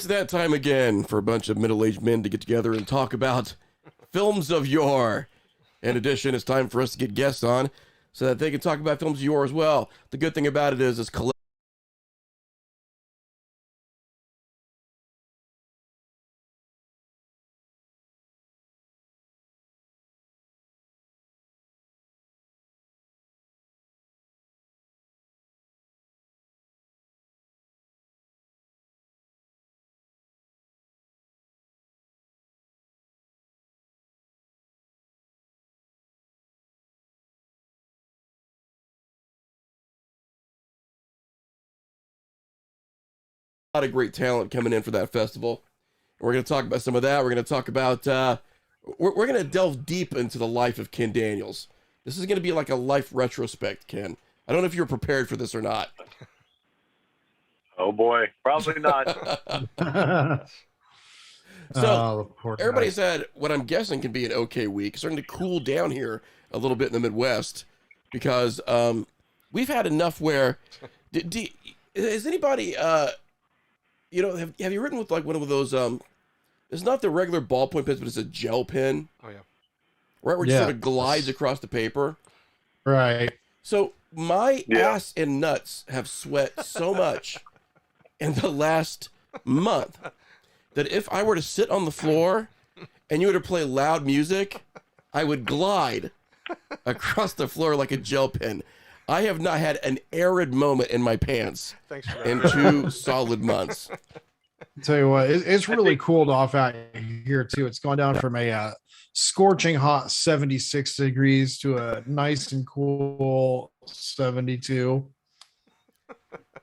It's that time again for a bunch of middle-aged men to get together and talk about films of yore. In addition, it's time for us to get guests on so that they can talk about films of yore as well. The good thing about it is it's a lot of great talent coming in for that festival. We're going to talk about some of that. We're going to talk about, we're going to delve deep into the life of Ken Daniels. This is going to be like a life retrospect, Ken. I don't know if you're prepared for this or not. Oh boy, probably not. So everybody's had what I'm guessing can be an okay week. Starting to cool down here a little bit in the Midwest because we've had enough where, is anybody, have you written with like one of those, it's not the regular ballpoint pens, but it's a gel pen. Oh yeah. Right, where it sort of glides across the paper. Right. So my ass and nuts have sweat so much in the last month that if I were to sit on the floor and you were to play loud music, I would glide across the floor like a gel pen. I have not had an arid moment in my pants in 2 solid months. I'll tell you what, it's really cooled off out here too. It's gone down from a scorching hot 76 degrees to a nice and cool 72.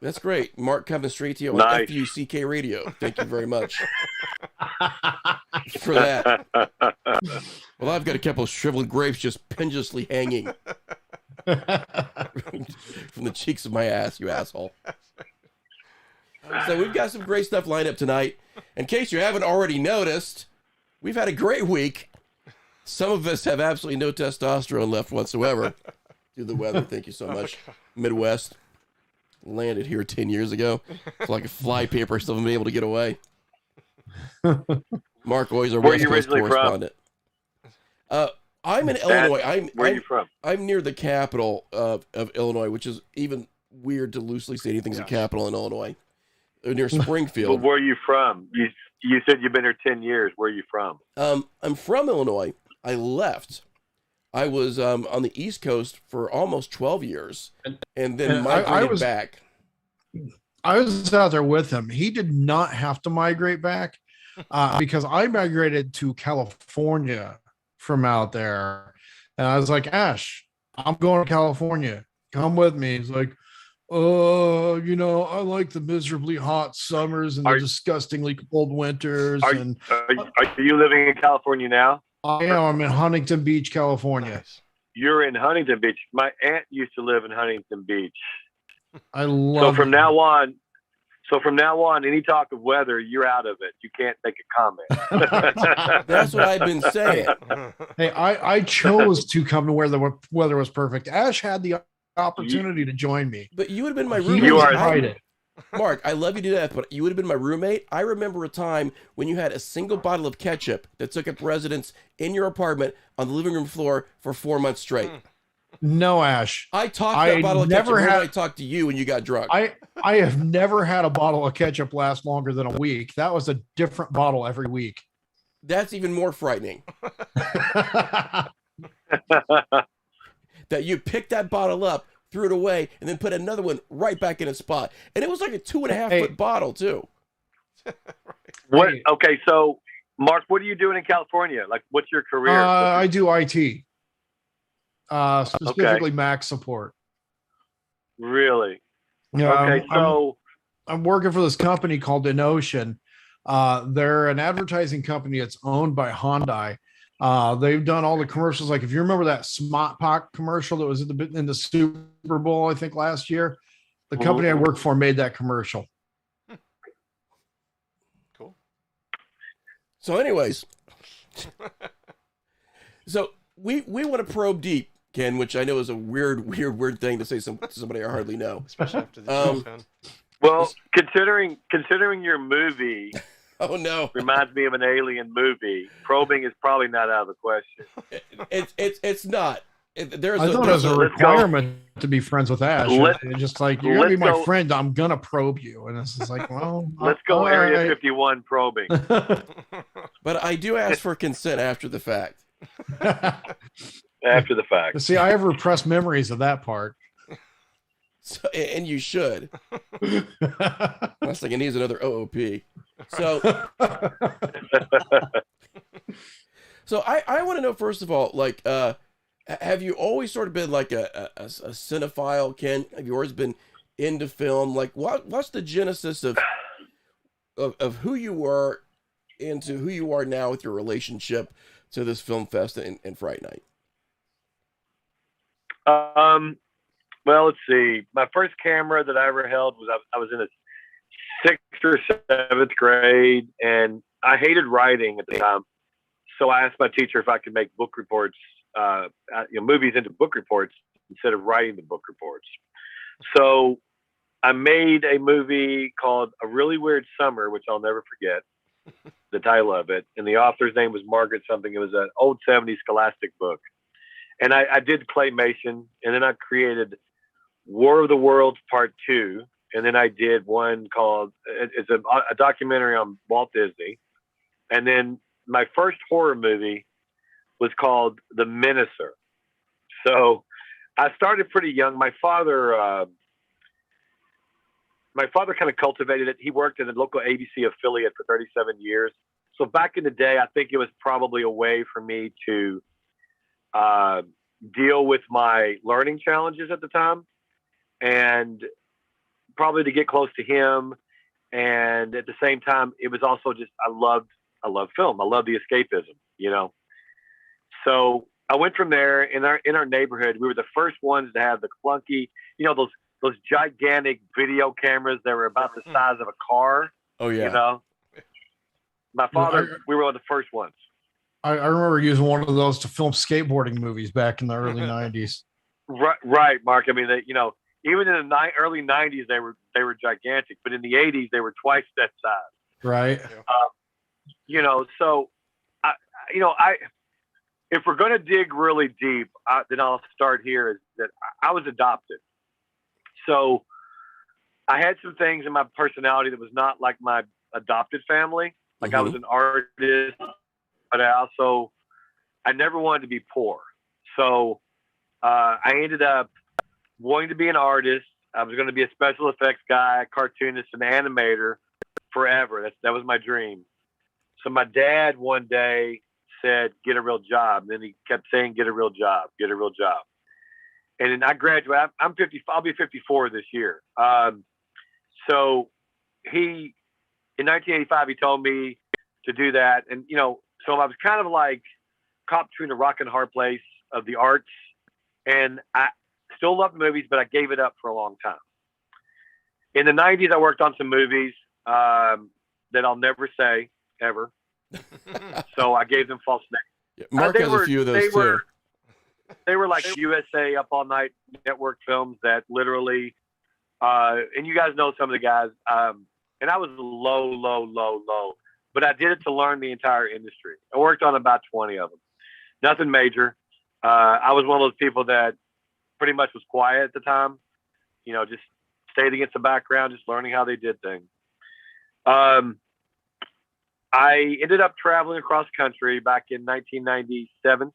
That's great. Mark coming straight to you on Nice. FUCK radio. Thank you very much for that. Well, I've got a couple of shriveled grapes just pendulously hanging from the cheeks of my ass, you asshole. So we've got some great stuff lined up tonight. In case you haven't already noticed, we've had a great week. Some of us have absolutely no testosterone left whatsoever due to the weather. Thank you so much. Midwest. Landed here 10 years ago. It's like a flypaper, still haven't been able to get away. Mark, always our West Coast correspondent. I'm in Illinois. Where are you from? I'm near the capital of Illinois, which is even weird to loosely say anything's a capital in Illinois. Near Springfield. Well, where are you from? You said you've been here 10 years. Where are you from? I'm from Illinois. I left. I was on the East Coast for almost 12 years, and then migrated back. I was out there with him. He did not have to migrate back because I migrated to California from out there. And I was like, Ash, I'm going to California. Come with me. He's like, I like the miserably hot summers and the disgustingly cold winters. Are you living in California now? I am. I'm in Huntington Beach, California. Nice. You're in Huntington Beach. My aunt used to live in Huntington Beach. I love So from now on, any talk of weather, you're out of it. You can't make a comment. That's what I've been saying. Hey, I chose to come to where the weather was perfect. Ash had the opportunity to join me. But you would have been my roommate. You are invited. Mark, I love you to death, but you would have been my roommate. I remember a time when you had a single bottle of ketchup that took up residence in your apartment on the living room floor for 4 months straight. No, Ash. I talked that bottle of ketchup when I talked to you and you got drunk. I have never had a bottle of ketchup last longer than a week. That was a different bottle every week. That's even more frightening. That you picked that bottle up, threw it away, and then put another one right back in its spot. And it was like a 2.5 foot bottle too. What? Okay, so Mark, what are you doing in California? Like, what's your career? I do IT, specifically Mac support. Really? Yeah. Okay, so I'm working for this company called InOcean. They're an advertising company that's owned by Hyundai. They've done all the commercials. Like if you remember that Smart Pack commercial that was in the Super Bowl, I think last year, the company I work for made that commercial. Cool. So anyways, so we want to probe deep, Ken, which I know is a weird thing to say to somebody I hardly know. Especially after the fan. well, considering your movie Oh no, reminds me of an alien movie. Probing is probably not out of the question. it's not. There's I thought it there's was a Let's go. requirement to be friends with Ash. Let- It's just like, you're gonna be let's my go. friend. I'm gonna probe you, and it's just like, well, Let's go all Area right. 51 probing. but I do ask for consent after the fact. After the fact. See, I have repressed memories of that part. So, and you should. Unless like it needs another OOP. So I want to know, first of all, like, have you always sort of been like a cinephile, Ken? Have you always been into film? Like, what's the genesis of who you were into who you are now with your relationship to this film fest and Fright Night? Well, let's see. My first camera that I ever held was I was in the 6th or 7th grade, and I hated writing at the time. So I asked my teacher if I could make book reports, movies into book reports instead of writing the book reports. So I made a movie called A Really Weird Summer, which I'll never forget, the title of it. And the author's name was Margaret something. It was an old 70s Scholastic book. And I did claymation, and then I created War of the Worlds Part 2. And then I did one called, it's a documentary on Walt Disney. And then my first horror movie was called The Menacer. So I started pretty young. My father kind of cultivated it. He worked in a local ABC affiliate for 37 years. So back in the day, I think it was probably a way for me to deal with my learning challenges at the time, and probably to get close to him. And at the same time, it was also just, I love film. I love the escapism, So I went from there. In our neighborhood, we were the first ones to have the clunky, those gigantic video cameras that were about the size of a car. Oh yeah. My father, we were one of the first ones. I remember using one of those to film skateboarding movies back in the early 90s. Right, Mark. I mean, even in the early 90s, they were gigantic, but in the 80s, they were twice that size. Right. So, if we're going to dig really deep, then I'll start here, is that I was adopted. So I had some things in my personality that was not like my adopted family. Like I was an artist, but I never wanted to be poor. So I ended up wanting to be an artist. I was going to be a special effects guy, a cartoonist, an animator forever. That was my dream. So my dad one day said, "Get a real job." And then he kept saying, "Get a real job, get a real job." And then I graduated. I'm 50. I'll be 54 this year. So in 1985, he told me to do that. And, so I was kind of like caught between a rock and a hard place of the arts. And I still loved movies, but I gave it up for a long time. In the 90s, I worked on some movies that I'll never say, ever. So I gave them false names. Yeah, Mark has a few of those too. They were like USA Up All Night Network films that literally, and you guys know some of the guys, and I was low, but I did it to learn the entire industry. I worked on about 20 of them. Nothing major. I was one of those people that pretty much was quiet at the time, just stayed against the background, just learning how they did things. I ended up traveling across country back in 1997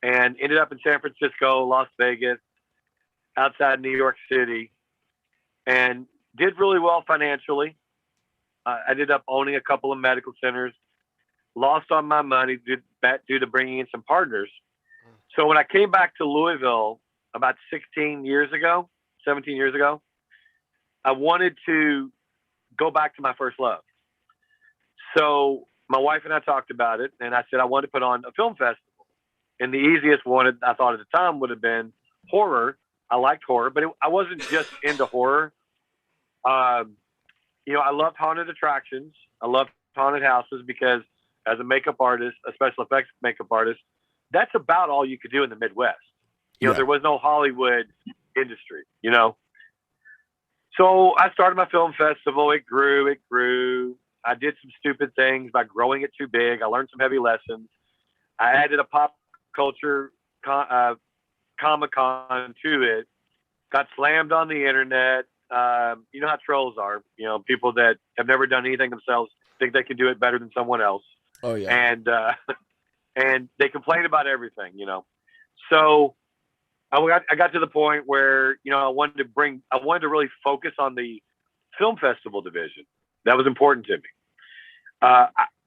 and ended up in San Francisco, Las Vegas, outside New York City, and did really well financially. I ended up owning a couple of medical centers, lost all my money due to bringing in some partners. So when I came back to Louisville about 17 years ago, I wanted to go back to my first love. So my wife and I talked about it, and I said I wanted to put on a film festival. And the easiest one, I thought at the time, would have been horror. I liked horror, but I wasn't just into horror. I loved haunted attractions. I loved haunted houses because as a makeup artist, a special effects makeup artist, that's about all you could do in the Midwest. There was no Hollywood industry, So I started my film festival. It grew. I did some stupid things by growing it too big. I learned some heavy lessons. I added a pop culture Comic-Con to it. Got slammed on the internet. You know how trolls are. You know, people that have never done anything themselves think they can do it better than someone else. Oh yeah. And they complain about everything, you know. So I got to the point where, you know, I wanted to really focus on the film festival division. That was important to me.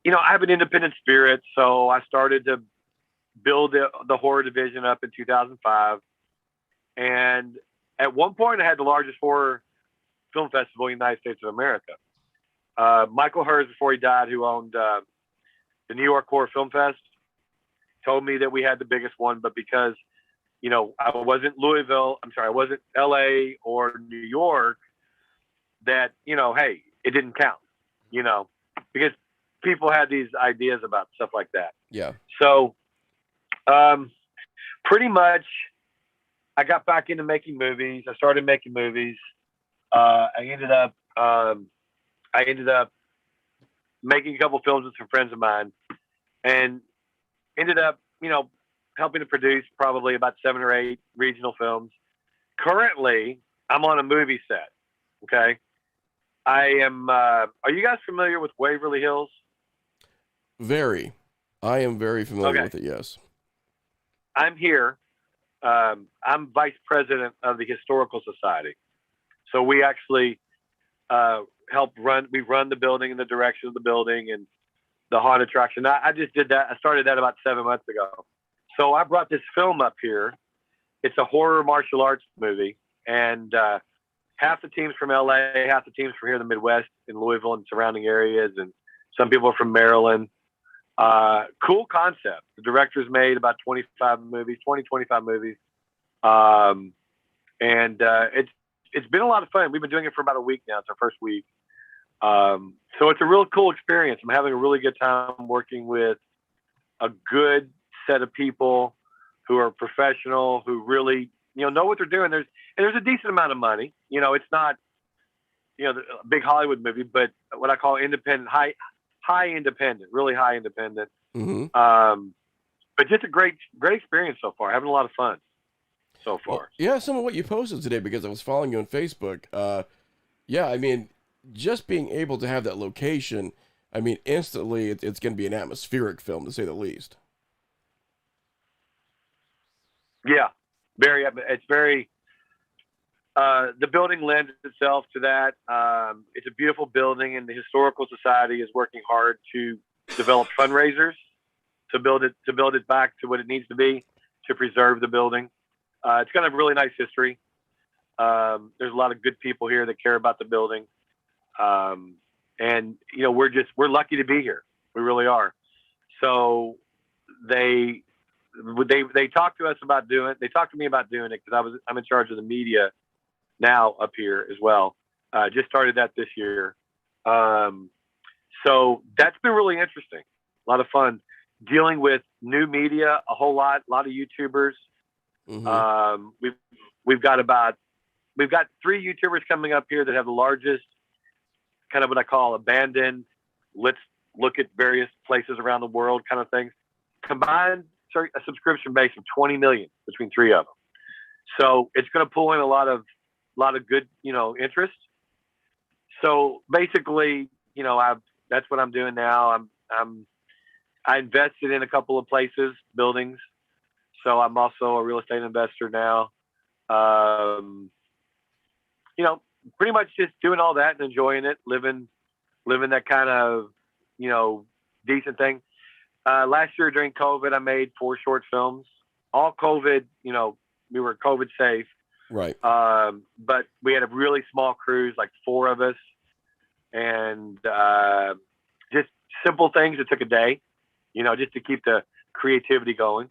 You know, I have an independent spirit, so I started to build the horror division up in 2005. And at one point, I had the largest horror film festival in the United States of America. Michael Hers, before he died, who owned the New York Horror Film Fest, told me that we had the biggest one, but because, you know, I wasn't LA or New York, that, you know, hey, it didn't count, you know, because people had these ideas about stuff like that. Yeah. So, pretty much I got back into making movies. I started making movies. I ended up making a couple films with some friends of mine, and ended up, you know, helping to produce probably about 7 or 8 regional films. Currently, I'm on a movie set. Okay. I am, are you guys familiar with Waverly Hills? Very. I am very familiar Okay. with it, yes. I'm here. I'm vice president of the Historical Society. So we actually we run the building and the direction of the building and the haunted attraction. I just did that. I started that about 7 months ago. So I brought this film up here. It's a horror martial arts movie. And half the team's from LA, half the team's from here in the Midwest, in Louisville and surrounding areas. And some people are from Maryland. Cool concept. The director's made about 20, 25 movies. It's been a lot of fun. We've been doing it for about a week now. It's our first week. So it's a real cool experience. I'm having a really good time working with a good set of people who are professional, who really, you know what they're doing. There's a decent amount of money. You know, it's not, you know, a big Hollywood movie, but what I call independent, high independent, really high independent. Mm-hmm. But just a great experience so far. Having a lot of fun so far. Well, yeah, some of what you posted today, because I was following you on Facebook. Yeah, I mean, just being able to have that location, I mean, instantly it's going to be an atmospheric film, to say the least. Yeah, it's very, the building lends itself to that. It's a beautiful building, and the Historical Society is working hard to develop fundraisers to build it back to what it needs to be, to preserve the building. It's got a really nice history. There's a lot of good people here that care about the building. And you know, we're lucky to be here. We really are. So they talked to us about doing it. They talked to me about doing it because I'm in charge of the media now up here as well. Just started that this year. So that's been really interesting. A lot of fun dealing with new media, a lot of YouTubers. Mm-hmm. We've got 3 YouTubers coming up here that have the largest kind of what I call abandoned, let's look at various places around the world kind of things. Combined a subscription base of 20 million between 3 of them. So it's going to pull in a lot of good, you know, interest. So basically, you know, that's what I'm doing now. I invested in a couple of places, buildings. So I'm also a real estate investor now. You know, pretty much just doing all that and enjoying it, living that kind of, you know, decent thing. Last year during COVID, I made 4 short films, all COVID, you know, we were COVID safe. Right. But we had a really small crews, like 4 of us, and just simple things that took a day, you know, just to keep the creativity going.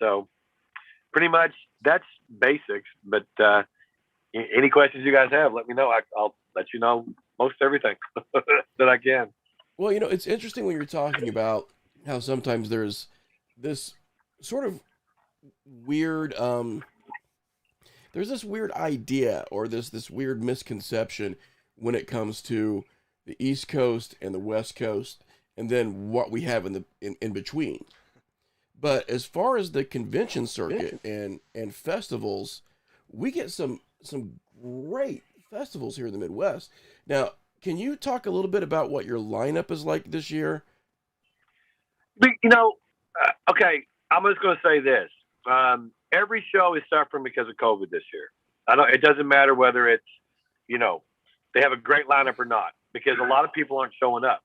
So pretty much that's basics, but any questions you guys have, let me know. I'll let you know most everything that I can. Well, you know, it's interesting when you're talking about how sometimes there's this sort of weird, there's this weird idea or this weird misconception when it comes to the East Coast and the West Coast, and then what we have in between. But as far as the convention circuit and festivals, we get some great festivals here in the Midwest. Now, can you talk a little bit about what your lineup is like this year? Okay, I'm just going to say this. Every show is suffering because of COVID this year. It doesn't matter whether it's, they have a great lineup or not, because a lot of people aren't showing up.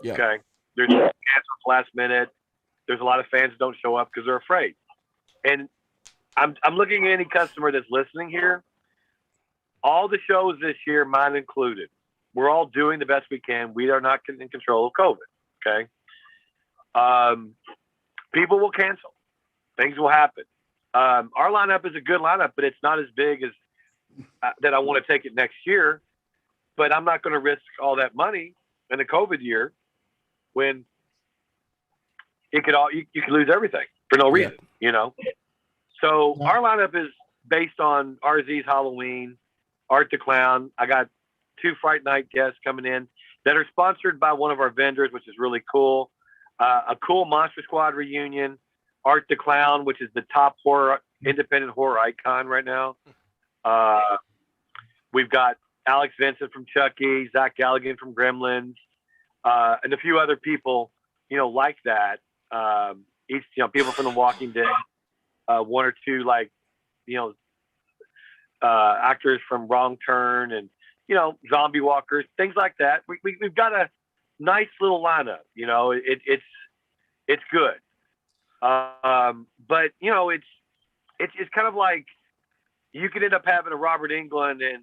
Yeah. Okay. There's cancels last minute. There's a lot of fans that don't show up because they're afraid. And I'm looking at any customer that's listening here. All the shows this year, mine included, we're all doing the best we can. We are not in control of COVID. Okay. People will cancel. Things will happen. Our lineup is a good lineup, but it's not as big as that I want to take it next year. But I'm not going to risk all that money in the COVID year when it could you could lose everything for no reason, So our lineup is based on RZ's Halloween, Art the Clown. I got 2 Fright Night guests coming in that are sponsored by one of our vendors, which is really cool. A cool Monster Squad reunion, Art the Clown, which is the top independent horror icon right now. We've got Alex Vincent from Chucky, Zach Galligan from Gremlins, and a few other people, like that. People from The Walking Dead, 1 or 2 actors from Wrong Turn, and zombie walkers, things like that. We've got a nice little lineup. It's good. But it's kind of like you could end up having a Robert Englund and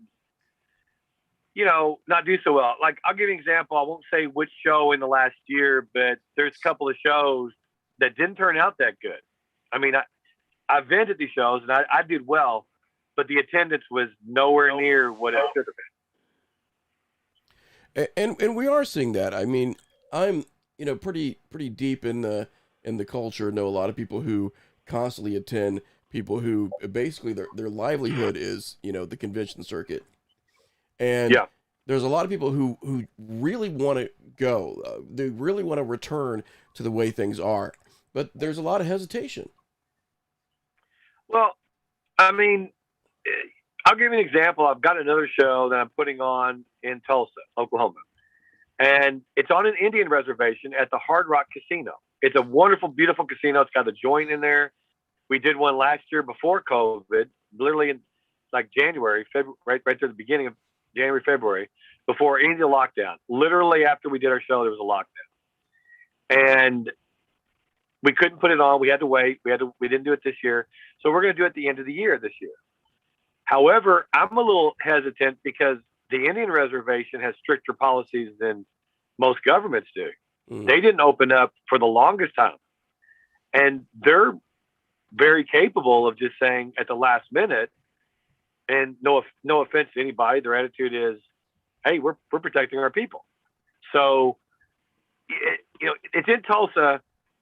not do so well. Like, I'll give you an example. I won't say which show in the last year, but there's a couple of shows that didn't turn out that good. I mean, I vented these shows and I did well, but the attendance was nowhere near what it should have been. And we are seeing that. I mean, I'm pretty deep in the culture. Know a lot of people who constantly attend. People who basically their livelihood is the convention circuit. And there's a lot of people who really want to go. They really want to return to the way things are, but there's a lot of hesitation. Well, I mean, I'll give you an example. I've got another show that I'm putting on in Tulsa, Oklahoma, and it's on an Indian reservation at the Hard Rock Casino. It's a wonderful, beautiful casino. It's got a joint in there. We did one last year before COVID, literally in like January, February, right there at the beginning of January, February, before any of the lockdown. Literally after we did our show, there was a lockdown, and we couldn't put it on. We had to wait. We didn't do it this year, so we're going to do it at the end of the year this year. However, I'm a little hesitant because the Indian reservation has stricter policies than most governments do. Mm. They didn't open up for the longest time, and they're very capable of just saying at the last minute. And no offense to anybody, their attitude is, "Hey, we're protecting our people." So, it's in Tulsa,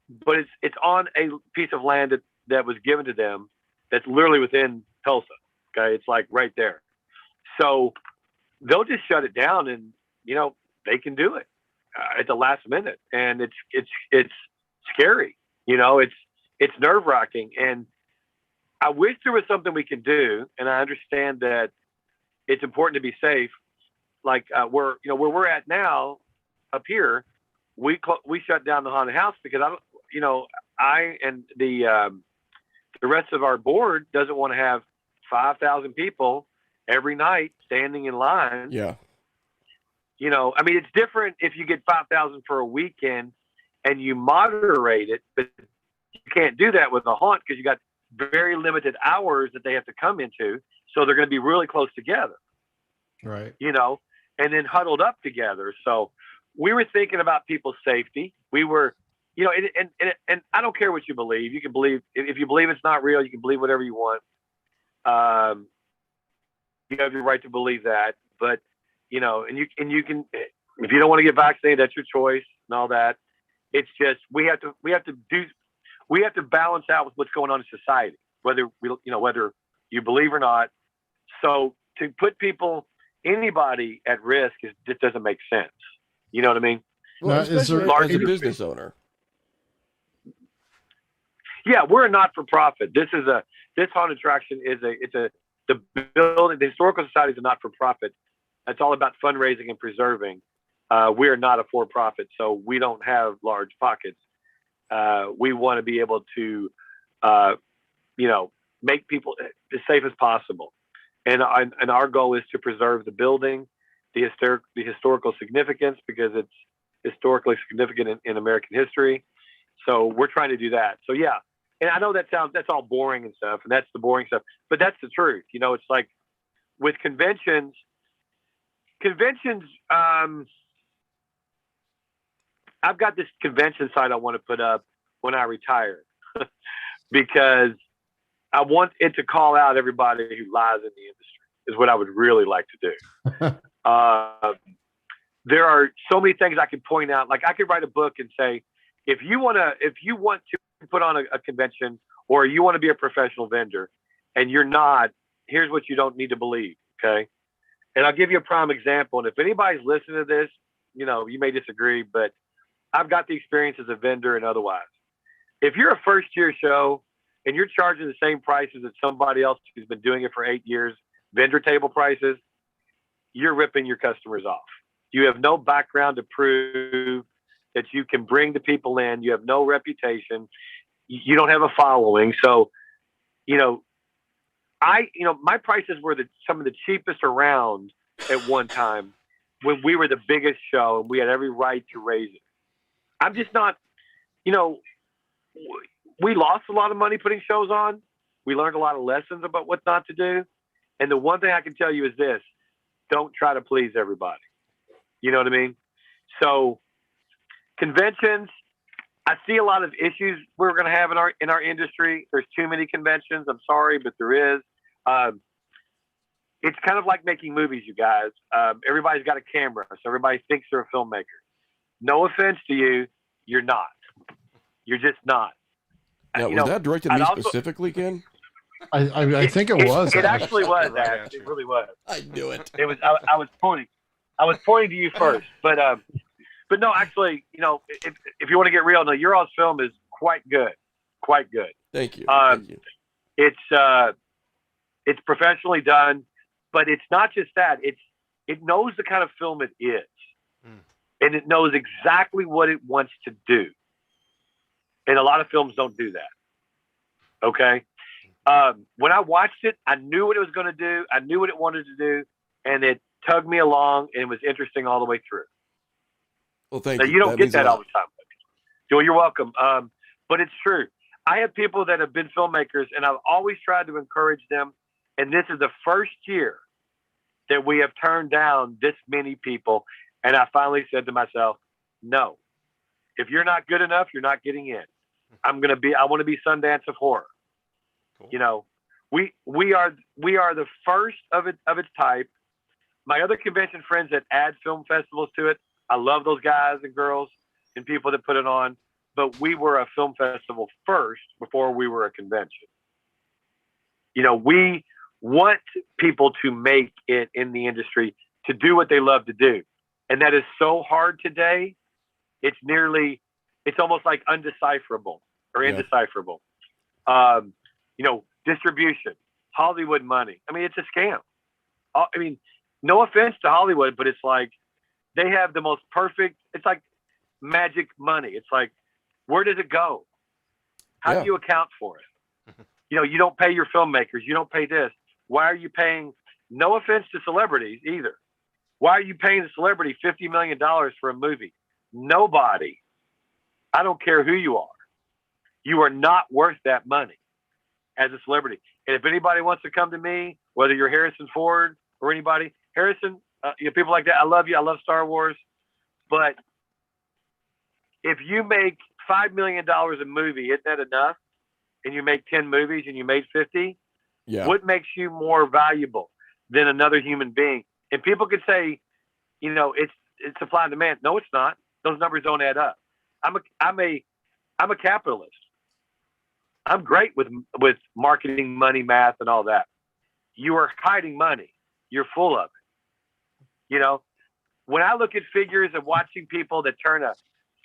but it's on a piece of land that was given to them that's literally within Tulsa. Okay, it's like right there. So they'll just shut it down, and they can do it at the last minute, and it's scary. It's nerve-wracking, and I wish there was something we could do, and I understand that it's important to be safe. Like where we're at now, up here, we shut down the haunted house because I and the rest of our board doesn't want to have 5,000 people every night standing in line. Yeah. I mean, it's different if you get 5,000 for a weekend and you moderate it, but you can't do that with a haunt because you got very limited hours that they have to come into. So they're going to be really close together. Right. And then huddled up together. So we were thinking about people's safety. We were, and I don't care what you believe. You can believe, if you believe it's not real, you can believe whatever you want. You have your right to believe that, but and you can, if you don't want to get vaccinated, that's your choice and all that. It's just, we have to balance out with what's going on in society, whether you believe or not. So to put people anybody at risk just doesn't make sense. You know what I mean? Well, Now, is especially there- as a business owner. Yeah, we're a not-for-profit. This haunted attraction the building. The historical society is a not-for-profit. It's all about fundraising and preserving. We are not a for-profit, so we don't have large pockets. We want to be able to, make people as safe as possible. And our goal is to preserve the building, the historical significance, because it's historically significant in American history. So we're trying to do that. So yeah, and I know that's all boring and stuff, and that's the boring stuff, but that's the truth. It's like with conventions. I've got this convention site I want to put up when I retire because I want it to call out everybody who lies in the industry is what I would really like to do. There are so many things I could point out. Like I could write a book and say, if you want to put on a convention or you want to be a professional vendor and you're not, here's what you don't need to believe. Okay. And I'll give you a prime example. And if anybody's listening to this, you may disagree, but I've got the experience as a vendor and otherwise. If you're a first year show and you're charging the same prices that somebody else who's been doing it for 8 years, vendor table prices, you're ripping your customers off. You have no background to prove that you can bring the people in. You have no reputation. You don't have a following. So, my prices were some of the cheapest around at one time when we were the biggest show and we had every right to raise it. I'm just not, we lost a lot of money putting shows on. We learned a lot of lessons about what not to do. And the one thing I can tell you is this: don't try to please everybody. You know what I mean? So conventions, I see a lot of issues we're going to have in our industry. There's too many conventions. I'm sorry, but there is. It's kind of like making movies, you guys. Everybody's got a camera, so everybody thinks they're a filmmaker. No offense to you, you're not. You're just not. Now, was that directed at me specifically, Ken? I think it was. It actually was. Right Ash. It really was. I knew it. It was. I was pointing. I was pointing to you first, but no. Actually, if you want to get real, no, your all's film is quite good. Quite good. Thank you. Thank you. It's professionally done, but it's not just that. It knows the kind of film it is, and it knows exactly what it wants to do. And a lot of films don't do that. Okay. When I watched it, I knew what it was going to do. I knew what it wanted to do, and it tugged me along, and it was interesting all the way through. Well, thank you. You. You don't get that all the time. Joel, you're welcome. But it's true. I have people that have been filmmakers, and I've always tried to encourage them. And this is the first year that we have turned down this many people. And I finally said to myself, no, if you're not good enough, you're not getting in. I want to be Sundance of horror. Cool. We are the first of its type. My other convention friends that add film festivals to it, I love those guys and girls and people that put it on, but we were a film festival first before we were a convention. We want people to make it in the industry to do what they love to do. And that is so hard today. It's almost like undecipherable or indecipherable. Distribution, Hollywood money. I mean, it's a scam. I mean, no offense to Hollywood, but it's like they have the most perfect, it's like magic money. It's like, where does it go? How do you account for it? You don't pay your filmmakers. You don't pay this. Why are you paying, no offense to celebrities either. Why are you paying the celebrity $50 million for a movie? Nobody. I don't care who you are. You are not worth that money as a celebrity. And if anybody wants to come to me, whether you're Harrison Ford or anybody, Harrison, people like that, I love you. I love Star Wars. But if you make $5 million a movie, isn't that enough? And you make 10 movies and you made 50, what makes you more valuable than another human being? And people could say, it's supply and demand. No, it's not. Those numbers don't add up. I'm a capitalist. I'm great with marketing, money, math, and all that. You are hiding money. You're full of it. You know, when I look at figures of watching people that turn a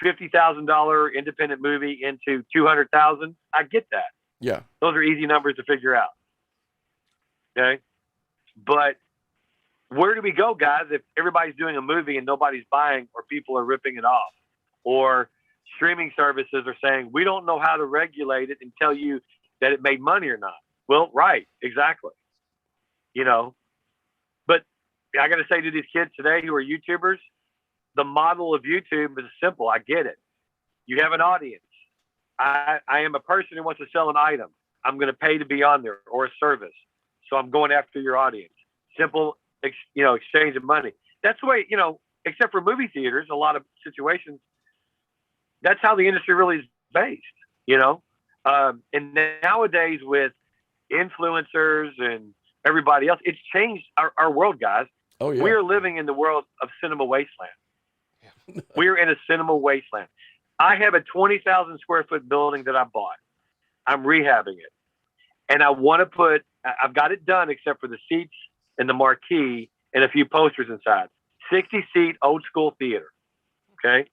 $50,000 independent movie into 200,000, I get that. Yeah. Those are easy numbers to figure out. Okay. But where do we go, guys, if everybody's doing a movie and nobody's buying, or people are ripping it off, or streaming services are saying, we don't know how to regulate it and tell you that it made money or not? Well, right. Exactly. You know, but I got to say to these kids today who are YouTubers, the model of YouTube is simple. I get it. You have an audience. I am a person who wants to sell an item. I'm going to pay to be on there, or a service. So I'm going after your audience. Simple, exchange of money. That's the way, except for movie theaters, a lot of situations, that's how the industry really is based, and nowadays with influencers and everybody else, it's changed our world, guys. Oh, yeah. We are living in the world of cinema wasteland. We're in a cinema wasteland. I have a 20,000 square foot building that I bought. I'm rehabbing it. And I've got it done except for the seats and the marquee and a few posters inside. 60 seat old school theater. Okay.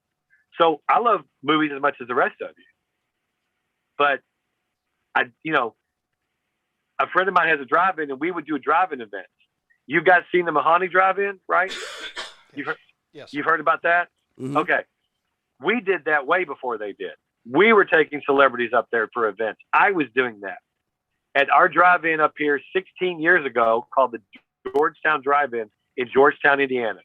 So I love movies as much as the rest of you. But a friend of mine has a drive-in, and we would do drive-in events. You guys seen the Mahoney drive-in, right? Yes. You've heard about that? Mm-hmm. Okay. We did that way before they did. We were taking celebrities up there for events. I was doing that at our drive-in up here 16 years ago, called the Georgetown Drive-In in Georgetown, Indiana.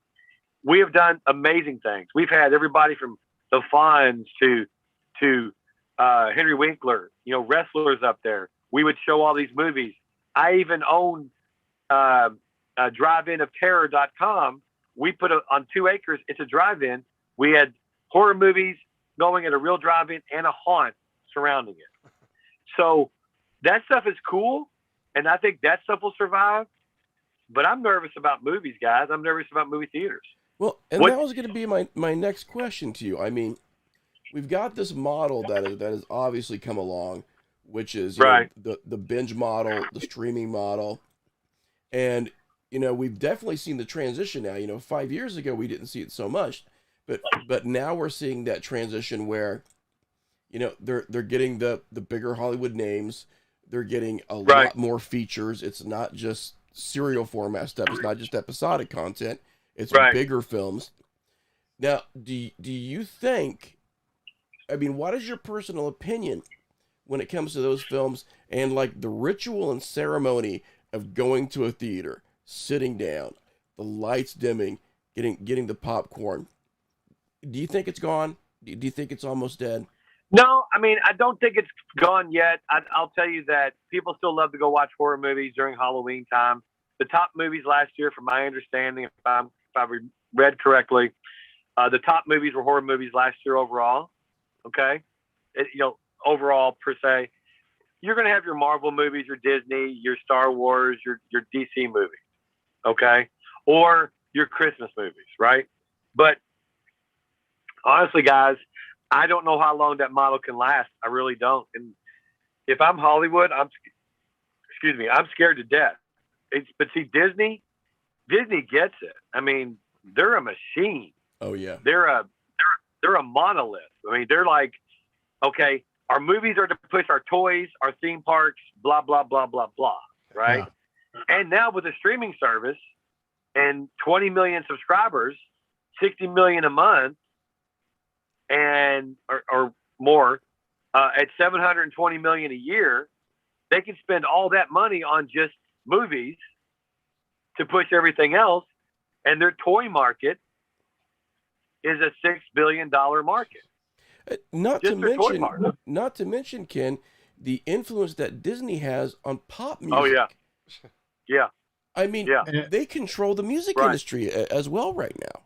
We have done amazing things. We've had everybody from the Fonz to Henry Winkler, wrestlers up there. We would show all these movies. I even owned a drive-in of terror.com. We put on 2 acres. It's a drive-in. We had horror movies going at a real drive-in and a haunt surrounding it. So that stuff is cool, and I think that stuff will survive. But I'm nervous about movies, guys. I'm nervous about movie theaters. Well, and that was going to be my next question to you. I mean, we've got this model that has obviously come along, which is right. The binge model, the streaming model, and we've definitely seen the transition now. 5 years ago we didn't see it so much, but now we're seeing that transition where they're getting the bigger Hollywood names, they're getting a lot more features. It's not just serial format stuff. It's not just episodic content. It's bigger films. Now, do you think? I mean, what is your personal opinion when it comes to those films and like the ritual and ceremony of going to a theater, sitting down, the lights dimming, getting the popcorn? Do you think it's gone? Do you think it's almost dead? No, I mean, I don't think it's gone yet. I'll tell you that people still love to go watch horror movies during Halloween time. The top movies last year, from my understanding, if I read correctly, the top movies were horror movies last year overall. Okay, overall per se, you're going to have your Marvel movies, your Disney, your Star Wars, your DC movies, okay, or your Christmas movies, right? But honestly, guys, I don't know how long that model can last. I really don't. And if I'm Hollywood, I'm scared to death. But see, Disney gets it. I mean, they're a machine. Oh yeah. They're a monolith. I mean, they're like, okay, our movies are to push our toys, our theme parks, blah, blah, blah, blah, blah. Right. Yeah. And now with a streaming service and 20 million subscribers, 60 million a month, and or more, at 720 million a year, they can spend all that money on just movies to push everything else, and their toy market is a $6 billion market. Not to mention, Ken, the influence that Disney has on pop music. Oh yeah, yeah. I mean, they control the music industry as well right now.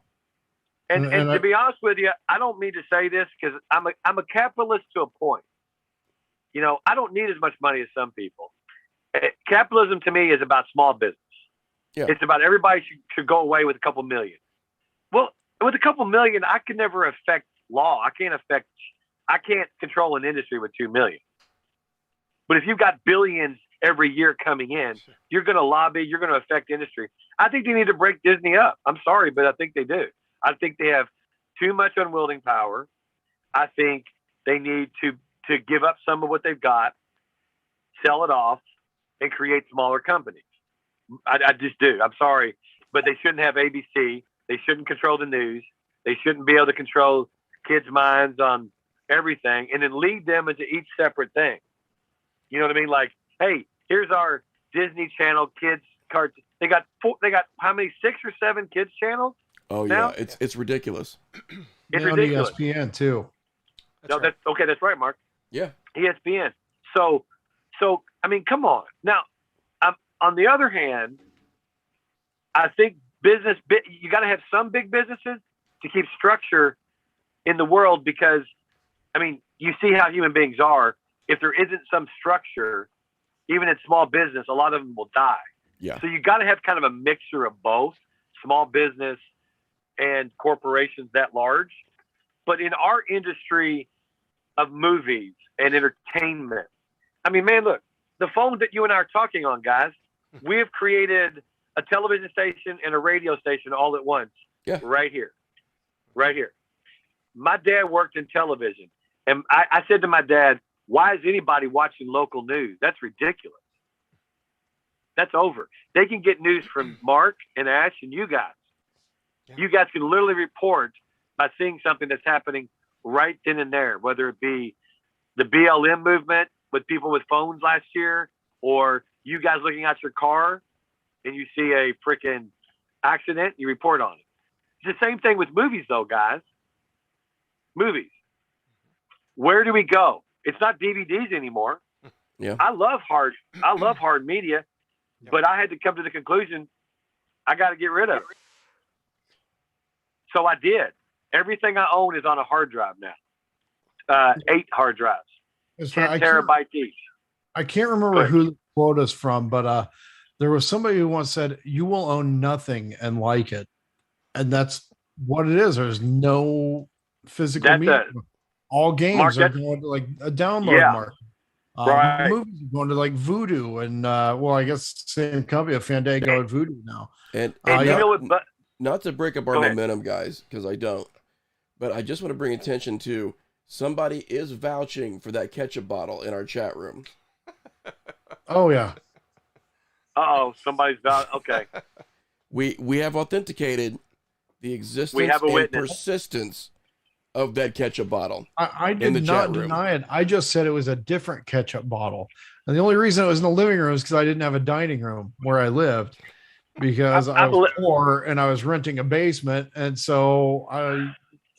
And to be honest with you, I don't mean to say this because I'm a capitalist to a point. I don't need as much money as some people. Capitalism to me is about small business. Yeah. It's about everybody should go away with a couple million. Well, with a couple million, I can never affect law. I can't control an industry with 2 million. But if you've got billions every year coming in, you're going to lobby, you're going to affect industry. I think they need to break Disney up. I'm sorry, but I think they do. I think they have too much unwielding power. I think they need to give up some of what they've got, sell it off, and create smaller companies. I just do. I'm sorry, but they shouldn't have ABC. They shouldn't control the news. They shouldn't be able to control kids' minds on everything, and then lead them into each separate thing. You know what I mean? Like, hey, here's our Disney Channel kids cartoon. They got how many, 6 or 7 kids channels? Oh now? yeah, it's ridiculous. It's on ridiculous. ESPN too. That's okay. That's right, Mark. Yeah. ESPN. So I mean, come on. Now, on the other hand, I think you got to have some big businesses to keep structure in the world, because, I mean, you see how human beings are. If there isn't some structure, even in small business, a lot of them will die. Yeah. So you got to have kind of a mixture of both small business and corporations that large. But in our industry of movies and entertainment, I mean, man, look, the phone that you and I are talking on, guys, we have created a television station and a radio station all at once. Yeah. Right here. My dad worked in television, and I said to my dad, why is anybody watching local news? That's ridiculous. That's over. They can get news from Mark and Ash and you guys. Yeah. You guys can literally report by seeing something that's happening right then and there, whether it be the BLM movement with people with phones last year, or you guys looking at your car and you see a freaking accident, you report on it. It's the same thing with movies, though, guys. Movies. Where do we go? It's not DVDs anymore. Yeah. I love hard media, but I had to come to the conclusion I got to get rid of it. So I did. Everything I own is on a hard drive now. 8 hard drives, 10 terabytes each. I can't remember who the quote is from, but there was somebody who once said, "You will own nothing and like it," and that's what it is. There's no physical media. All games are going to like a download market. Right. Movies are going to like Vudu and well, I guess same company, Fandango and Vudu now. And you know what? Not to break up our momentum, guys, because I don't. But I just want to bring attention to somebody is vouching for that ketchup bottle in our chat room. Oh yeah. Somebody's vouching. Okay. We have authenticated the existence and persistence of that ketchup bottle. I did not deny it. I just said it was a different ketchup bottle. And the only reason it was in the living room is because I didn't have a dining room where I lived, because I was poor and I was renting a basement. And so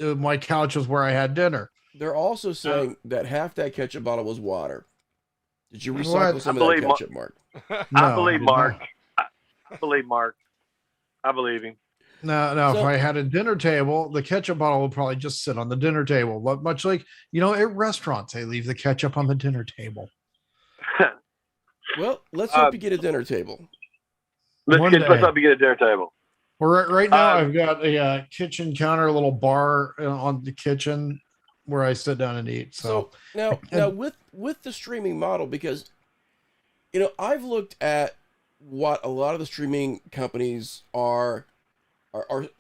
my couch was where I had dinner. They're also saying that half that ketchup bottle was water. Did you recycle some of that ketchup, Mark? I believe Mark. I believe Mark. I believe him. No. So, if I had a dinner table, the ketchup bottle would probably just sit on the dinner table. Much like, at restaurants, they leave the ketchup on the dinner table. Well, let's hope you get a dinner table. Let's hope you get a dinner table. Well, right now, I've got a kitchen counter, a little bar on the kitchen where I sit down and eat. So now with the streaming model, because I've looked at what a lot of the streaming companies are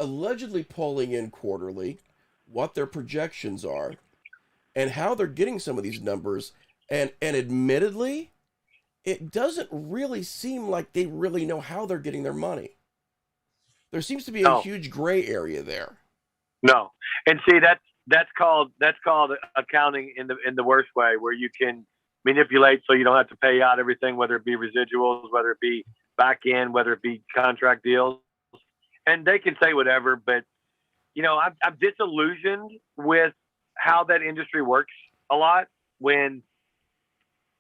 allegedly pulling in quarterly, what their projections are, and how they're getting some of these numbers. And admittedly, it doesn't really seem like they really know how they're getting their money. There seems to be a huge gray area there. No. And see, that's called accounting in the worst way, where you can manipulate so you don't have to pay out everything, whether it be residuals, whether it be back end, whether it be contract deals. And they can say whatever, but I'm disillusioned with how that industry works a lot, when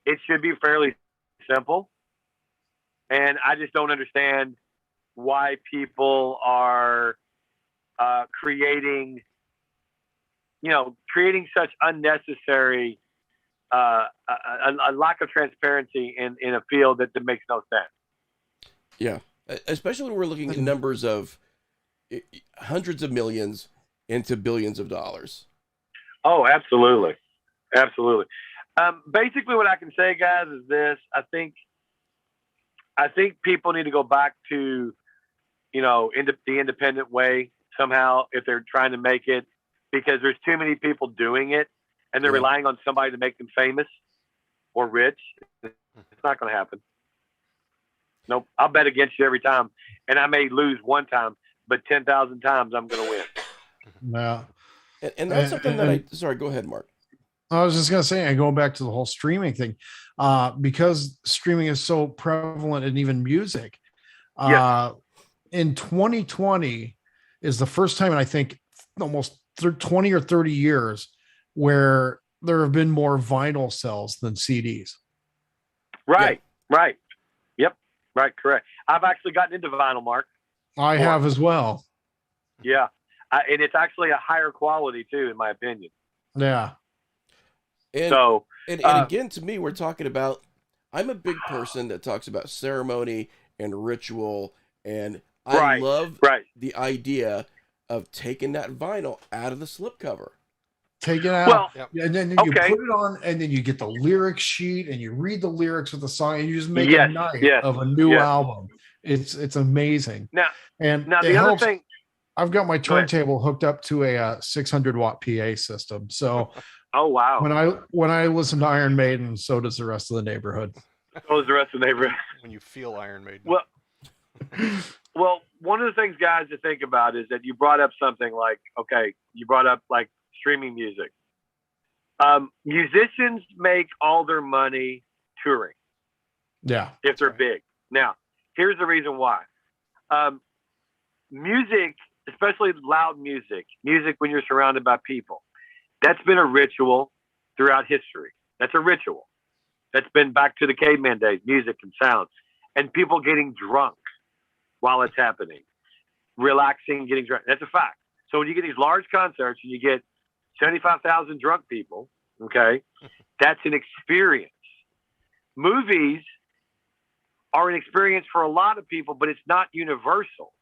it should be fairly simple. And I just don't understand why people are creating such unnecessary a lack of transparency in a field that makes no sense. Yeah. Especially when we're looking at numbers of hundreds of millions into billions of dollars. Oh, absolutely. Absolutely. Basically, what I can say, guys, is this: I think people need to go back to, the independent way somehow if they're trying to make it, because there's too many people doing it, and they're relying on somebody to make them famous or rich. It's not going to happen. Nope. I'll bet against you every time, and I may lose one time, but 10,000 times I'm going to win. Yeah. And that's something that sorry, go ahead, Mark. I was just going to say, and going back to the whole streaming thing, because streaming is so prevalent in even music, in 2020 is the first time in, I think, almost 20 or 30 years where there have been more vinyl sales than CDs. Right. Yep. Right. Correct. I've actually gotten into vinyl, Mark. I have as well. Yeah. And it's actually a higher quality too, in my opinion. Yeah. And, so, and again, to me, we're talking about, I'm a big person that talks about ceremony and ritual. And I love the idea of taking that vinyl out of the slipcover. Take it out, and then you put it on, and then you get the lyric sheet, and you read the lyrics of the song, and you just make a night of a new album. It's amazing. Now the other thing, I've got my turntable hooked up to a 600 watt PA system, so oh wow! When I listen to Iron Maiden, so does the rest of the neighborhood. So does the rest of the neighborhood. When you feel Iron Maiden. Well, one of the things, guys, to think about is that you brought up something like, streaming music. Musicians make all their money touring. Yeah. If they're big. Now, here's the reason why. Music, especially loud music when you're surrounded by people, that's been a ritual throughout history. That's a ritual. That's been back to the caveman days, music and sounds, and people getting drunk while it's happening, relaxing, getting drunk. That's a fact. So when you get these large concerts and you get 75,000 drunk people, okay, that's an experience. Movies are an experience for a lot of people, but it's not universal.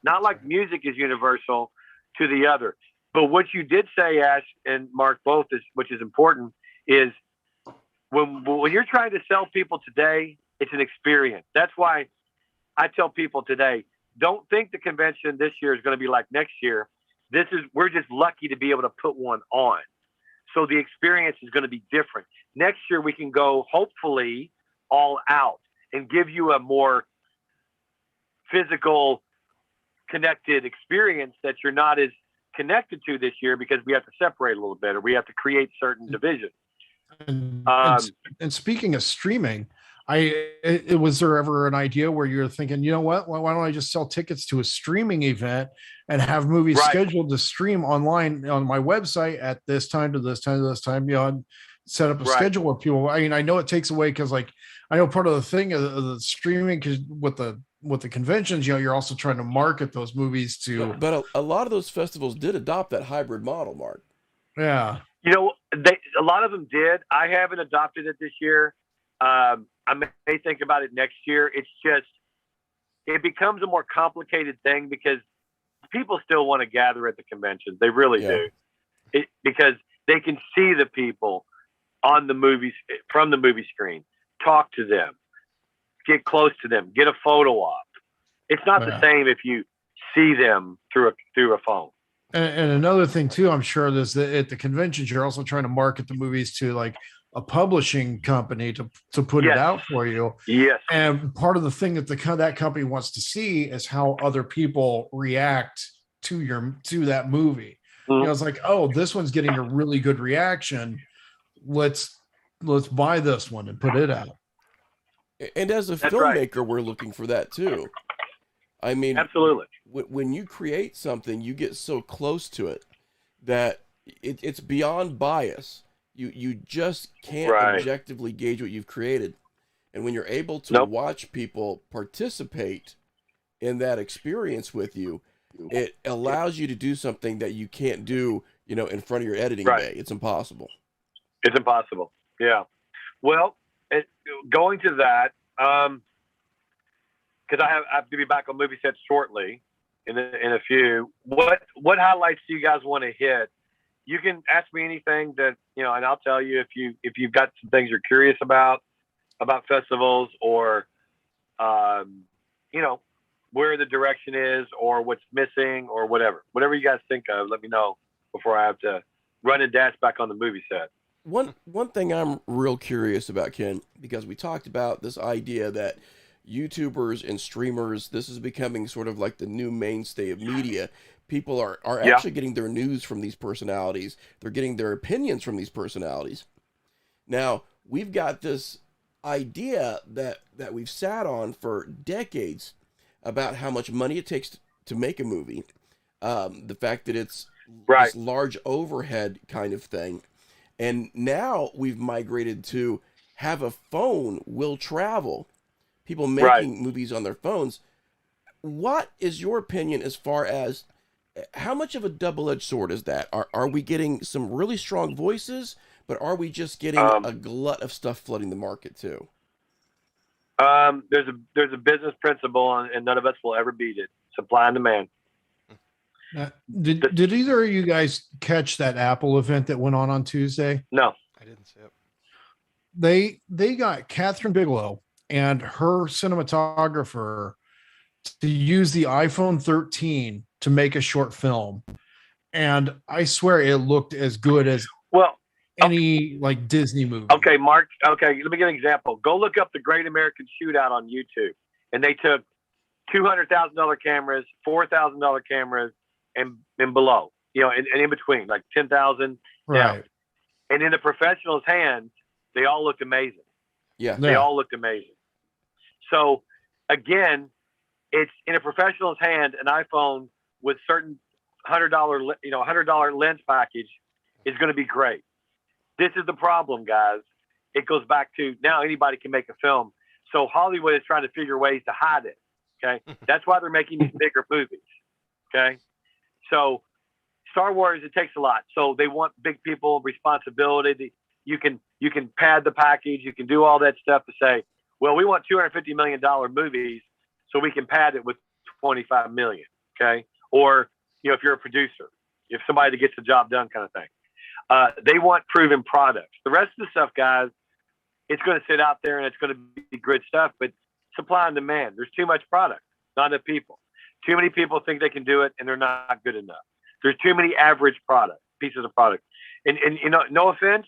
Not like music is universal to the other. But what you did say, Ash and Mark, both, which is important, is when you're trying to sell people today, it's an experience. That's why I tell people today, don't think the convention this year is going to be like next year. We're just lucky to be able to put one on. So the experience is going to be different. Next year, we can go hopefully all out and give you a more physical, connected experience that you're not as connected to this year, because we have to separate a little bit, or we have to create certain divisions. And speaking of streaming, was there ever an idea where you're thinking, you know what, why don't I just sell tickets to a streaming event and have movies scheduled to stream online on my website at this time to this time to this time, and set up a schedule where people, I mean, I know it takes away, because like, I know part of the thing of the streaming, because with the conventions, you're also trying to market those movies to. But a lot of those festivals did adopt that hybrid model, Mark. Yeah. A lot of them did. I haven't adopted it this year. I may think about it next year. It's just, it becomes a more complicated thing because people still want to gather at the conventions. They really do. Because they can see the people on the movies, from the movie screen, talk to them, get close to them, get a photo op. It's not the same if you see them through a phone. And another thing too, I'm sure is that at the conventions, you're also trying to market the movies to like a publishing company to put it out for you. Yes. And part of the thing that that company wants to see is how other people react to that movie. Mm-hmm. It's like, oh, this one's getting a really good reaction. Let's buy this one and put it out. And as a filmmaker, we're looking for that too. I mean, absolutely. When you create something, you get so close to it that it's beyond bias. You just can't objectively gauge what you've created. And when you're able to watch people participate in that experience with you, it allows you to do something that you can't do, in front of your editing bay. It's impossible. It's impossible. Yeah. Well, going to that, because I have to be back on movie sets shortly in a few. What highlights do you guys want to hit? You can ask me anything that and I'll tell you if you've got some things you're curious about festivals or, where the direction is or what's missing or whatever you guys think of, let me know before I have to run and dash back on the movie set. One thing I'm real curious about, Ken, because we talked about this idea that YouTubers and streamers, this is becoming sort of like the new mainstay of media. People are actually getting their news from these personalities. They're getting their opinions from these personalities. Now, we've got this idea that we've sat on for decades about how much money it takes to make a movie. The fact that it's this large overhead kind of thing. And now we've migrated to have a phone will travel. People making movies on their phones. What is your opinion as far as how much of a double-edged sword is that? Are we getting some really strong voices, but are we just getting a glut of stuff flooding the market too? There's a business principle, and none of us will ever beat it. Supply and demand. Did either of you guys catch that Apple event that went on Tuesday? No, I didn't see it. They got Catherine Bigelow and her cinematographer to use the iPhone 13 to make a short film, and I swear it looked as good as any like Disney movie. Okay, Mark. Okay, let me give an example. Go look up the Great American Shootout on YouTube, and they took $200,000 cameras, $4,000 cameras, and below, and in between, like 10,000. Right. And in the professional's hands, they all looked amazing. Yeah. They all looked amazing. So again, it's in a professional's hand, an iPhone with certain $100 lens package is going to be great. This is the problem, guys. It goes back to now anybody can make a film. So Hollywood is trying to figure ways to hide it. Okay. That's why they're making these bigger movies. Okay. So Star Wars, it takes a lot. So they want big people, responsibility. You can pad the package. You can do all that stuff to say, well, we want $250 million movies, so we can pad it with 25 million. Okay. Or, if you're a producer, if somebody that gets the job done kind of thing. They want proven products. The rest of the stuff, guys, it's going to sit out there and it's going to be good stuff, but supply and demand. There's too much product, not enough people. Too many people think they can do it, and they're not good enough. There's too many average pieces of product. And no offense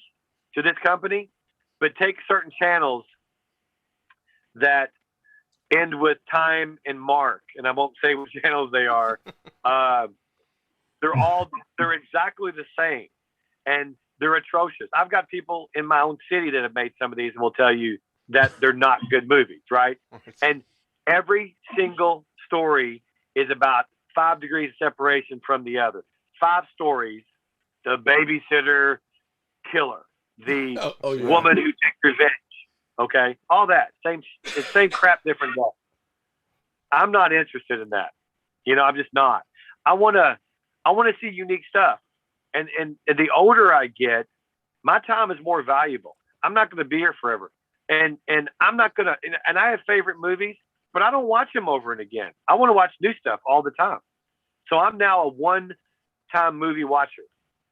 to this company, but take certain channels that end with time and mark, and I won't say what channels they are. They're exactly the same, and they're atrocious. I've got people in my own city that have made some of these and will tell you that they're not good movies, right? And every single story is about 5 degrees of separation from the other. 5 stories: the babysitter killer, the woman who takes revenge. Okay, all that same crap, different day. I'm not interested in that. I'm just not. I want to see unique stuff. And the older I get, my time is more valuable. I'm not going to be here forever. And I'm not going to, and I have favorite movies, but I don't watch them over and again. I want to watch new stuff all the time. So I'm now a one-time movie watcher,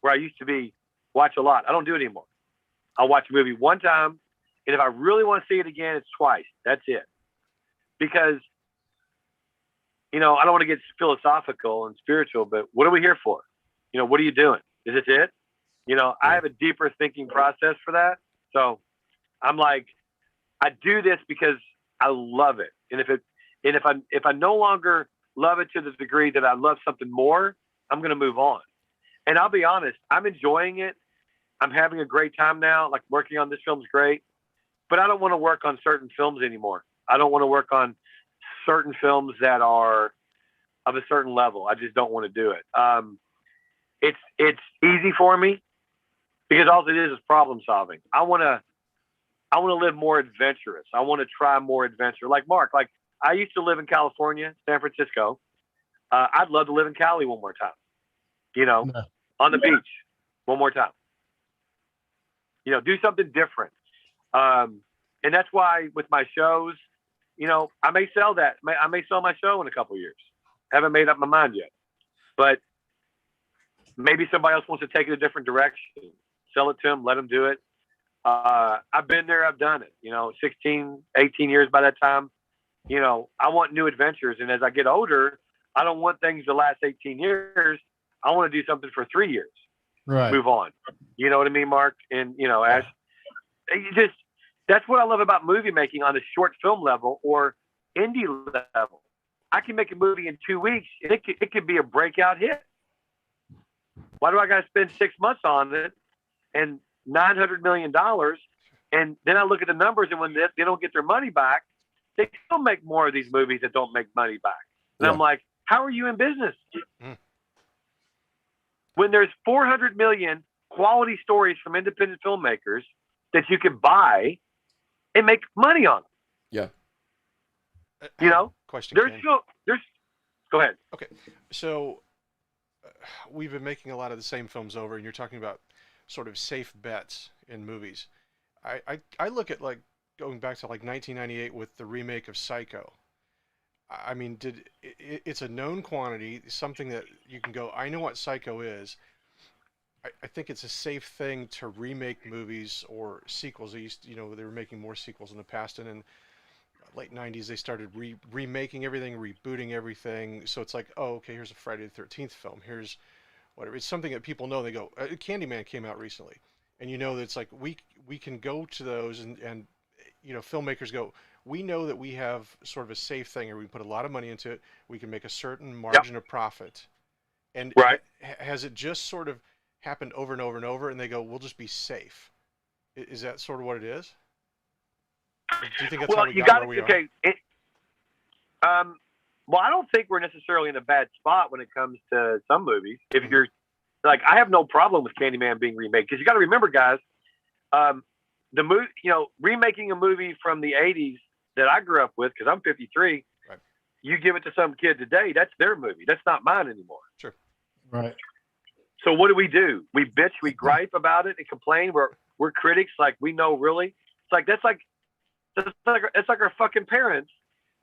where I used to watch a lot. I don't do it anymore. I'll watch a movie one time, and if I really want to see it again, it's twice. That's it. Because, I don't want to get philosophical and spiritual, but what are we here for? What are you doing? Is this it? I have a deeper thinking process for that. So I'm like, I do this because I love it. And if I no longer love it to the degree that I love something more, I'm going to move on. And I'll be honest, I'm enjoying it. I'm having a great time now. Like, working on this film's great, but I don't want to work on certain films anymore. I don't want to work on certain films that are of a certain level. I just don't want to do it. It's easy for me because all it is problem solving. I want to live more adventurous. I want to try more adventure. Like Mark, I used to live in California, San Francisco. I'd love to live in Cali one more time, on the beach one more time, do something different. And that's why with my shows, I may sell that. I may sell my show in a couple of years. Haven't made up my mind yet, but maybe somebody else wants to take it a different direction. sell it to them, let them do it. I've been there, I've done it, 16, 18 years by that time. I want new adventures. And as I get older, I don't want things to last 18 years. I want to do something for 3 years. Right. Move on. You know what I mean, Mark? And, Ash, that's what I love about movie making on a short film level or indie level. I can make a movie in 2 weeks and it could be a breakout hit. Why do I got to spend 6 months on it and $900 million? And then I look at the numbers, and when they don't get their money back, they still make more of these movies that don't make money back. And I'm like, how are you in business? When there's 400 million quality stories from independent filmmakers that you can buy and make money on them. Yeah. Question. There's go ahead. Okay. So we've been making a lot of the same films over, and you're talking about sort of safe bets in movies. I look at, like, going back to like 1998 with the remake of Psycho. I mean, it's a known quantity, something that you can go, I know what Psycho is. I think it's a safe thing to remake movies or sequels. They were making more sequels in the past, and in late 90s they started remaking everything, rebooting everything. So it's like, oh, okay, here's a Friday the 13th film. Here's whatever. It's something that people know. They go, Candyman came out recently, and that it's like we can go to those and filmmakers go, we know that we have sort of a safe thing, or we put a lot of money into it. We can make a certain margin of profit. And has it just sort of happened over and over and over, and they go, we'll just be safe? Is that sort of what it is? Do you think that's how we got where we are? Well, I don't think we're necessarily in a bad spot when it comes to some movies. If you're like, I have no problem with Candyman being remade, because you got to remember, guys, the movie, remaking a movie from the 80s that I grew up with, because I'm 53, right. You give it to some kid today, that's their movie. That's not mine anymore. Sure. Right. So what do? We bitch, we gripe about it and complain. We're critics, like we know really. It's like that's like our fucking parents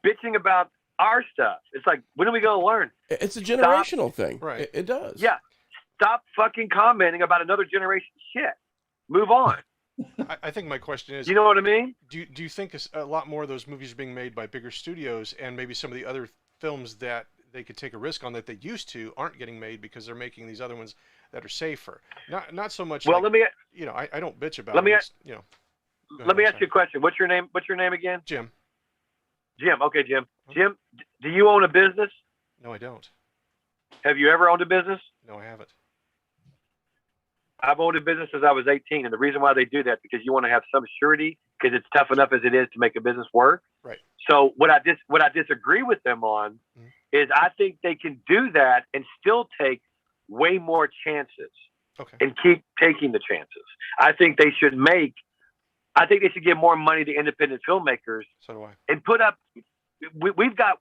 bitching about our stuff. It's like, when are we going to learn? It's a generational thing. Right. It does. Yeah. Stop fucking commenting about another generation's shit. Move on. I think my question is, you know what I mean? Do you think a lot more of those movies are being made by bigger studios, and maybe some of the other films that they could take a risk on that they used to aren't getting made because they're making these other ones that are safer? Not so much. Well, like, I don't bitch about. Let me ask you a question. What's your name? What's your name again? Jim. Jim. Okay, Jim. Jim, do you own a business? No, I don't. Have you ever owned a business? No, I haven't. I've owned a business since I was 18, and the reason why they do that is because you want to have some surety, because it's tough enough as it is to make a business work. Right. So what I disagree with them on is I think they can do that and still take way more chances. Okay. And keep taking the chances. I think they should give more money to independent filmmakers. So do I. And put up. We've got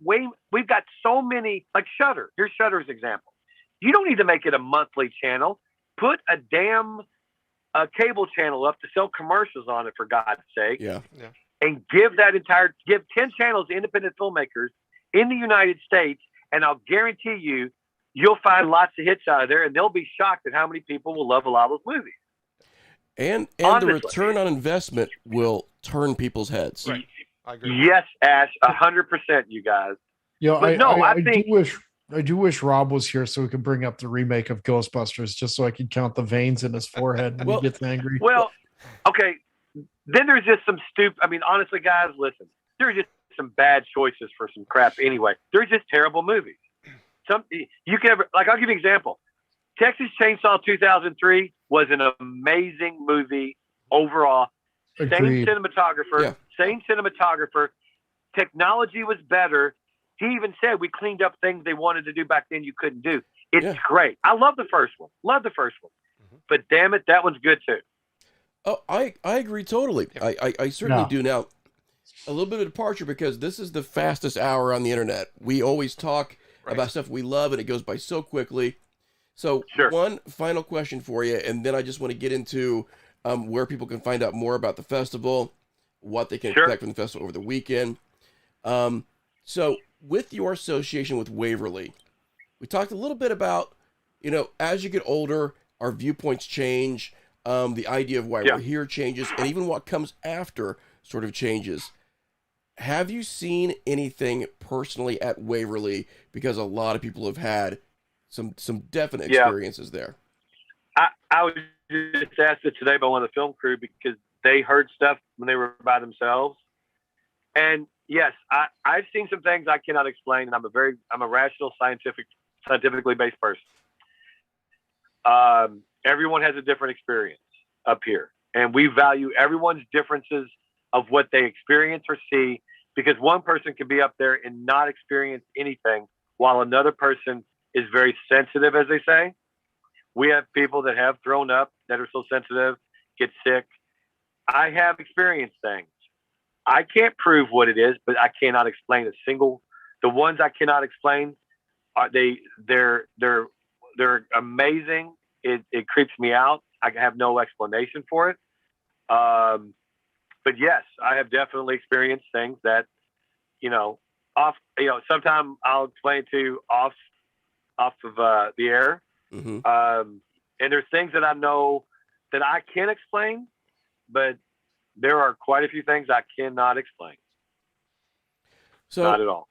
so many, like Shudder. Here's Shudder's example. You don't need to make it a monthly channel. Put a damn cable channel up to sell commercials on it, for God's sake. Yeah. And give 10 channels to independent filmmakers in the United States, and I'll guarantee you'll find lots of hits out of there, and they'll be shocked at how many people will love a lot of those movies. And the return on investment will turn people's heads. Right. I agree. Yes, Ash, 100%, you guys. I do wish Rob was here so we could bring up the remake of Ghostbusters, just so I could count the veins in his forehead when he gets angry. Well, okay. Then there's just some honestly, guys, listen. There are just some bad choices for some crap anyway. They're just terrible movies. I'll give you an example. Texas Chainsaw 2003 was an amazing movie overall. Agreed. Same cinematographer. Technology was better. He even said we cleaned up things they wanted to do back then you couldn't do. It's great. I love the first one. Mm-hmm. But damn it, that one's good too. Oh, I agree totally. I certainly do. Now, a little bit of departure, because this is the fastest hour on the internet. We always talk about stuff we love, and it goes by so quickly. So one final question for you, and then I just want to get into where people can find out more about the festival, what they can expect from the festival over the weekend. So with your association with Waverly, we talked a little bit about, as you get older, our viewpoints change. The idea of why we're here changes, and even what comes after sort of changes. Have you seen anything personally at Waverly? Because a lot of people have had some definite experiences there. I was just asked it today by one of the film crew because they heard stuff when they were by themselves. And yes, I've seen some things I cannot explain, and I'm a rational, scientifically based person. Everyone has a different experience up here, and we value everyone's differences of what they experience or see, because one person can be up there and not experience anything, while another person is very sensitive, as they say. We have people that have thrown up that are so sensitive, get sick. I have experienced things. I can't prove what it is, but I cannot explain the ones I cannot explain they're amazing. It creeps me out. I have no explanation for it. But yes, I have definitely experienced things that, sometime I'll explain to you off of the air. Mm-hmm. And there's things that I know that I can explain, but there are quite a few things I cannot explain. So, not at all.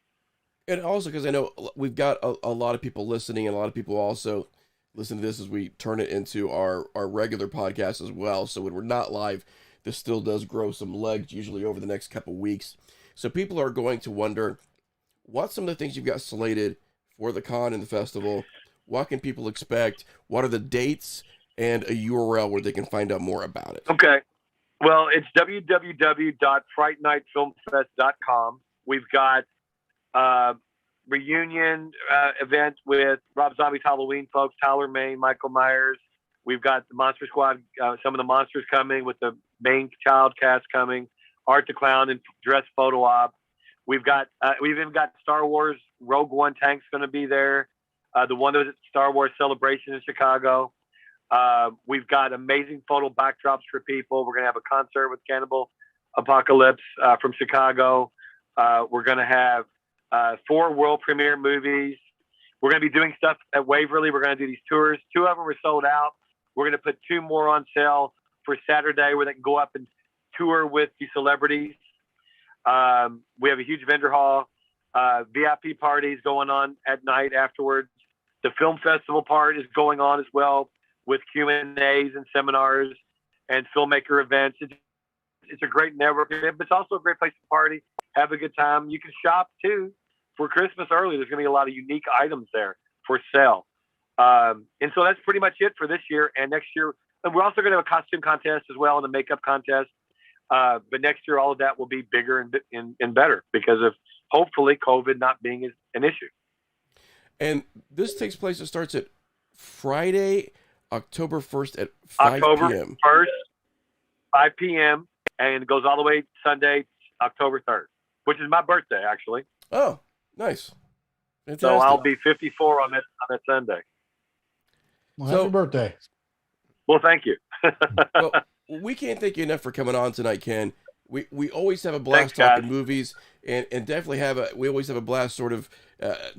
And also because I know we've got a lot of people listening, and a lot of people also listen to this as we turn it into our regular podcast as well. So when we're not live, this still does grow some legs, usually over the next couple weeks. So people are going to wonder, what's some of the things you've got slated for the con and the festival? What can people expect? What are the dates and a URL where they can find out more about it? Okay. Well, it's www.frightnightfilmfest.com. We've got reunion event with Rob Zombie's Halloween folks, Tyler Maine, Michael Myers. We've got the Monster Squad, some of the monsters coming with the main child cast coming, Art the Clown and dress photo op. We've even got Star Wars Rogue One tanks going to be there. The one that was at Star Wars Celebration in Chicago. We've got amazing photo backdrops for people. We're going to have a concert with Cannibal Apocalypse from Chicago. We're going to have 4 world premiere movies. We're going to be doing stuff at Waverly. We're going to do these tours. 2 of them are sold out. We're going to put 2 more on sale for Saturday where they can go up and tour with the celebrities. We have a huge vendor hall, VIP parties going on at night afterwards. The film festival part is going on as well with Q&As and seminars and filmmaker events. It's a great network, but it's also a great place to party, have a good time. You can shop too for Christmas early. There's going to be a lot of unique items there for sale. And so that's pretty much it for this year. And next year, and we're also going to have a costume contest as well and a makeup contest. But next year, all of that will be bigger and better because of hopefully COVID not being an issue. And this takes place, it starts at Friday, October 1st at 5 p.m. October 1st, 5 p.m. and it goes all the way Sunday, October 3rd, which is my birthday, actually. Oh, nice. Fantastic. So I'll be 54 on that Sunday. Well, happy birthday. Well, thank you. Well, we can't thank you enough for coming on tonight, Ken. We always have a blast Thanks, talking movies, and definitely we always have a blast sort of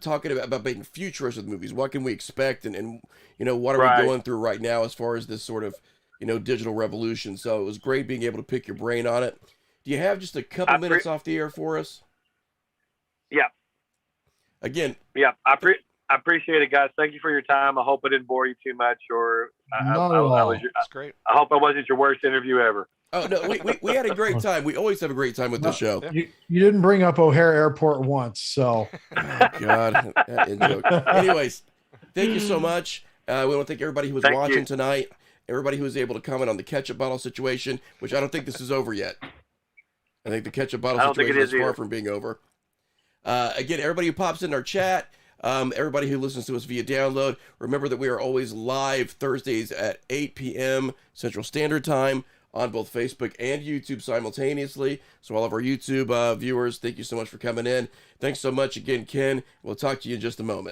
talking about making futures with movies. What can we expect, and what are we going through right now as far as this sort of digital revolution. So it was great being able to pick your brain on it. Do you have just a couple minutes off the air for us? Yeah. Again. Yeah, I appreciate it, guys. Thank you for your time. I hope I didn't bore you too much, or That's great. I hope I wasn't your worst interview ever. Oh no, we had a great time. We always have a great time with this show. You didn't bring up O'Hare Airport once, so. Oh, God, that joke. Anyways, thank you so much. We want to thank everybody who was watching tonight. Everybody who was able to comment on the ketchup bottle situation, which I don't think this is over yet. I think the ketchup bottle situation is far from being over. Again, everybody who pops in our chat, everybody who listens to us via download, remember that we are always live Thursdays at 8 p.m. Central Standard Time on both Facebook and YouTube simultaneously. So all of our YouTube viewers, thank you so much for coming in. Thanks so much again, Ken. We'll talk to you in just a moment.